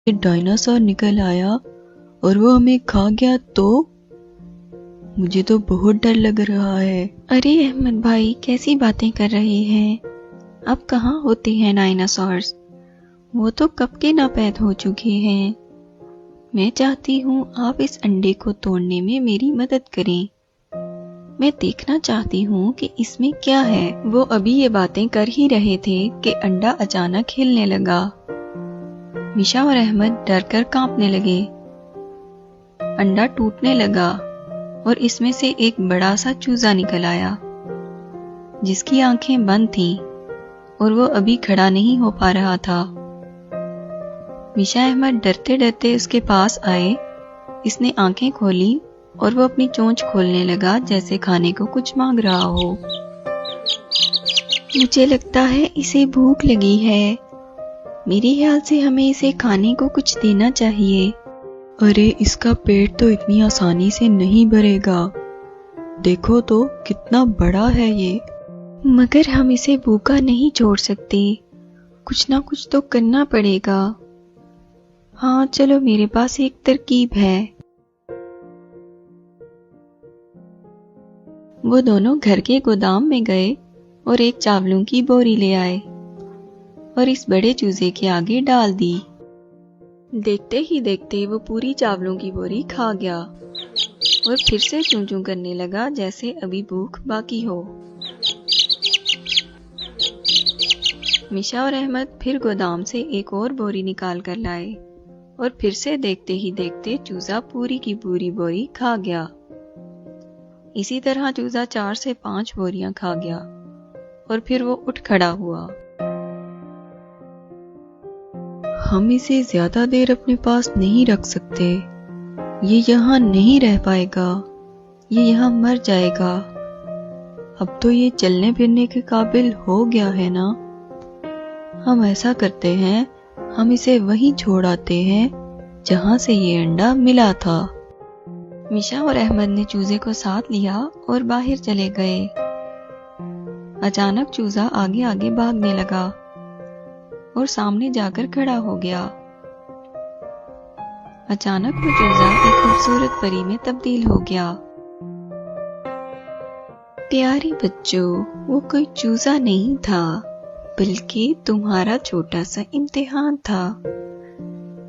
Dinosaur نکل آیا اور وہ ہمیں کھا گیا تو مجھے تو بہت ڈر لگ رہا ہے۔ ارے احمد بھائی، کیسی باتیں کر رہے ہیں؟ اب کہاں ہوتے ہیں ڈائناسورز؟ وہ تو کب کے ناپید ہو چکے ہیں۔ میں چاہتی ہوں آپ اس انڈے کو توڑنے میں میری مدد کریں۔ میں دیکھنا چاہتی ہوں کہ اس میں کیا ہے۔ وہ ابھی یہ باتیں کر ہی رہے تھے کہ انڈا اچانک ہلنے لگا۔ میشا اور احمد ڈر کر کانپنے لگے۔ انڈا ٹوٹنے لگا اور اس میں سے ایک بڑا سا چوزا نکل آیا جس کی آنکھیں بند تھیں اور وہ ابھی کھڑا نہیں ہو پا رہا تھا۔ میشا احمد ڈرتے ڈرتے اس کے پاس آئے۔ اس نے آنکھیں کھولی اور وہ اپنی چونچ کھولنے لگا جیسے کھانے کو کچھ مانگ رہا ہو۔ مجھے لگتا ہے اسے بھوک لگی ہے۔ میرے خیال سے ہمیں اسے کھانے کو کچھ دینا چاہیے۔ ارے اس کا پیٹ تو اتنی آسانی سے نہیں بھرے گا، دیکھو تو کتنا بڑا ہے یہ۔ مگر ہم اسے بھوکا نہیں چھوڑ سکتے، کچھ نہ کچھ تو کرنا پڑے گا۔ ہاں چلو، میرے پاس ایک ترکیب ہے۔ وہ دونوں گھر کے گودام میں گئے اور ایک چاولوں کی بوری لے آئے اور اس بڑے چوزے کے آگے ڈال دی۔ دیکھتے ہی دیکھتے وہ پوری چاولوں کی بوری کھا گیا اور پھر سے چوں چوں کرنے لگا جیسے ابھی بھوک باقی ہو۔ میشا اور احمد پھر گودام سے ایک اور بوری نکال کر لائے اور پھر سے دیکھتے ہی دیکھتے چوزا پوری کی پوری بوری کھا گیا۔ اسی طرح چوزا 4 سے 5 بوریاں کھا گیا اور پھر وہ اٹھ کھڑا ہوا۔ ہم اسے زیادہ دیر اپنے پاس نہیں رکھ سکتے، یہ یہاں نہیں رہ پائے گا، یہ یہاں مر جائے گا۔ اب تو یہ چلنے پھرنے کے قابل ہو گیا ہے نا۔ ہم ایسا کرتے ہیں، ہم اسے وہیں چھوڑ آتے ہیں جہاں سے یہ انڈا ملا تھا۔ میشا اور احمد نے چوزے کو ساتھ لیا اور باہر چلے گئے۔ اچانک چوزا آگے آگے بھاگنے لگا اور سامنے جا کر کھڑا ہو گیا۔ اچانک وہ چوزا ایک خوبصورت پری میں تبدیل ہو گیا۔ پیارے بچوں، وہ کوئی چوزا نہیں تھا بلکہ تمہارا چھوٹا سا امتحان تھا۔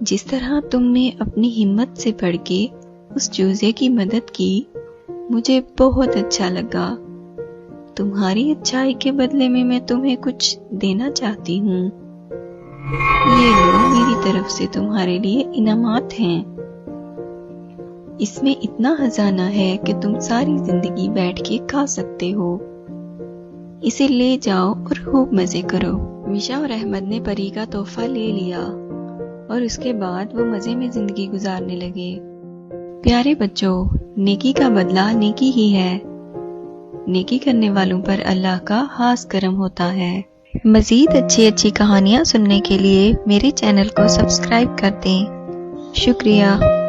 جس طرح تم نے اپنی ہمت سے بڑھ کے اس چوزے کی مدد کی، مجھے بہت اچھا لگا۔ تمہاری اچھائی کے بدلے میں تمہیں کچھ دینا چاہتی ہوں۔ یہ لو، میری طرف سے تمہارے لیے انعامات ہیں۔ اس میں اتنا خزانہ ہے کہ تم ساری زندگی بیٹھ کے کھا سکتے ہو۔ اسے لے جاؤ اور خوب مزے کرو۔ میشا اور احمد نے پری کا تحفہ لے لیا اور اس کے بعد وہ مزے میں زندگی گزارنے لگے۔ پیارے بچوں، نیکی کا بدلہ نیکی ہی ہے۔ نیکی کرنے والوں پر اللہ کا خاص کرم ہوتا ہے۔ مزید اچھی کہانیاں سننے کے لیے میرے چینل کو سبسکرائب کر دیں۔ شکریہ۔